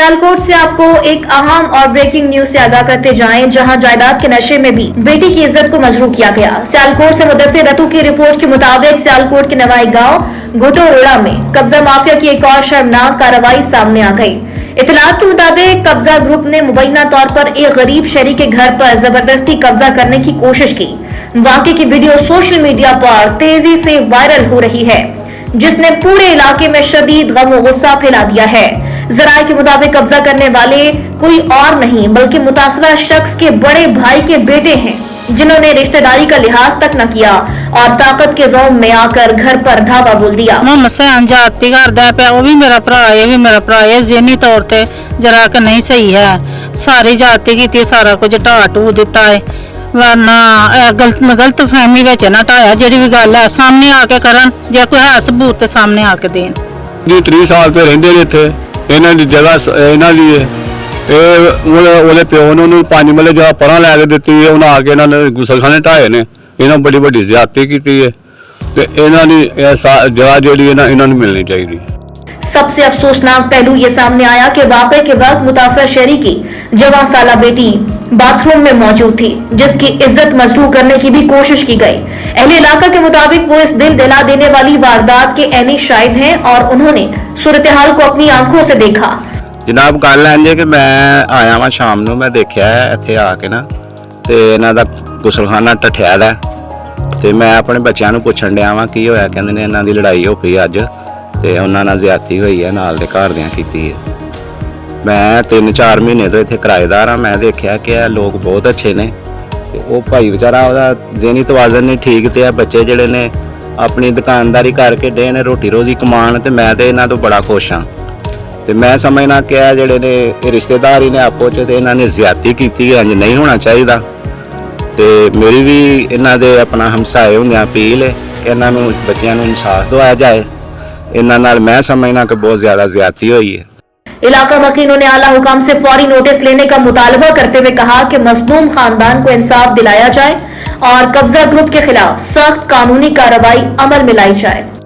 सियालकोट से आपको एक अहम और ब्रेकिंग न्यूज से आगाह करते जाएं, जहां जायदाद के नशे में भी बेटी की इज्जत को मजरू किया गया। सियालकोट से मुदस्सिर रतू की रिपोर्ट के मुताबिक सियालकोट के नवाई गांव घुटोरोड़ा में कब्जा माफिया की एक और शर्मनाक कार्रवाई सामने आ गई। इतलात के मुताबिक कब्जा ग्रुप ने मुबैना तौर पर एक गरीब शहरी के घर पर जबरदस्ती कब्जा करने की कोशिश की। वाकये की वीडियो सोशल मीडिया पर तेजी से वायरल हो रही है, जिसने पूरे इलाके में शदीद गम और गुस्सा फैला दिया है। जराये के मुताबिक कब्जा करने वाले कोई और नहीं बल्कि मुतासरा शख्स के बड़े भाई के बेटे हैं, जिन्होंने रिश्तेदारी का लिहाज तक न किया और ताकत के जोम में आकर घर पर धावा बोल दिया। जाती करदा पिया, वो भी मेरा भरा है, भी मेरा भरा है, ज़हनी तौर पे जरा कि नहीं सही है। सारी जाती की सारा कुछ ढा ढू दिता है, वरना गलत फहमी विच ना ढाया। जिहड़ी भी गल है सामने आके करन, जे कोई है सबूत ते सामने आके देन। 30 साल तो रहिंदे ने इत्थे, इन्हां दी जगह इन्हां दी है। ਉਹਦੇ ਪਿਓ ਨੇ ਉਹਨੂੰ 5 ਮਰਲੇ ਜਗ੍ਹਾ ਪਰਾਂ ਲੈ ਕੇ ਦਿੱਤੀ ਹੈ। ਉਹਨਾਂ ਆ ਕੇ ਇਹਨਾਂ ਨੇ ਗੁਸਲਖਾਨੇ ਢਾਏ ਨੇ, ਇਹਨਾਂ ਬੜੀ ਵੱਡੀ ਜ਼ਿਆਦਤੀ ਕੀਤੀ है ਤੇ ਇਹਨਾਂ ਦੀ ਜਗ੍ਹਾ ਜਿਹੜੀ ਇਹਨਾਂ ਨੂੰ ਮਿਲਣੀ ਚਾਹੀਦੀ। सबसे अफसोसनाक पहलू ये सामने आया कि वाकये के वक्त मुतासर शहरी की 14 साला बेटी बाथरूम में मौजूद थी, जिसकी इज्जत मजरू करने की भी कोशिश की गई। अहले इलाका के मुताबिक वो इस दिल दिला देने वाली वारदात के ऐनी शाहिद हैं और उन्होंने सूरत हाल को अपनी आंखों से देखा। जनाब गल इंज कि मैं आया वा शाम नूं, मैं देखिया इत्थे आके ना ते इन्हां दा गुसलखाना ढठिया दा ते मैं अपने बच्चों नूं पुछण डिया वां की होया। कहंदे ने इन्हां दी लड़ाई हो पई अज ते उन्हां नाल ज्यादती होई है, नाल दे घर दियां कीती है। मैं 3-4 महीने तो इत्थे किराएदार हाँ। मैं देखिया कि लोग बहुत अच्छे ने ते ओह भाई बेचारा ओहदा ज़हनी तवाज़न नहीं ठीक ते बच्चे जिहड़े ने अपनी दुकानदारी करके डे ने रोटी रोजी कमान ते मैं ते इन्हां तों बड़ा खुश हाँ। ਤੇ ਮੈਂ ਸਮਝਣਾ ਕਿ ਆ ਜਿਹੜੇ ਨੇ ਇਹ ਰਿਸ਼ਤੇਦਾਰ ਨੇ ਆਪੋ ਚ ਤੇ ਇਹਨਾਂ ਨੇ ਜ਼ਿਆਦਤੀ ਕੀਤੀ ਹੈ, ਇੰਜ ਨਹੀਂ ਹੋਣਾ ਚਾਹੀਦਾ। ਤੇ ਮੇਰੀ ਵੀ ਇਹਨਾਂ ਦੇ ਆਪਣਾ ਹਮਸਾਏ ਹੁੰਦਿਆਂ ਅਪੀਲ ਹੈ ਕਿ ਇਹਨਾਂ ਨੂੰ ਬੱਚਿਆਂ ਨੂੰ ਇਨਸਾਫ ਦਿਵਾਇਆ ਜਾਏ। ਇਹਨਾਂ ਨਾਲ ਮੈਂ ਸਮਝਣਾ ਕਿ ਬਹੁਤ ਜ਼ਿਆਦਾ ਜ਼ਿਆਦਤੀ ਹੋਈ है। इलाका वकीलों ने आला हुकाम से फौरी नोटिस लेने का मुतालबा करते हुए कहा कि मजलूम खानदान को इंसाफ दिलाया जाए और कब्जा ग्रुप के खिलाफ सख्त कानूनी कार्रवाई अमल में लाई जाए।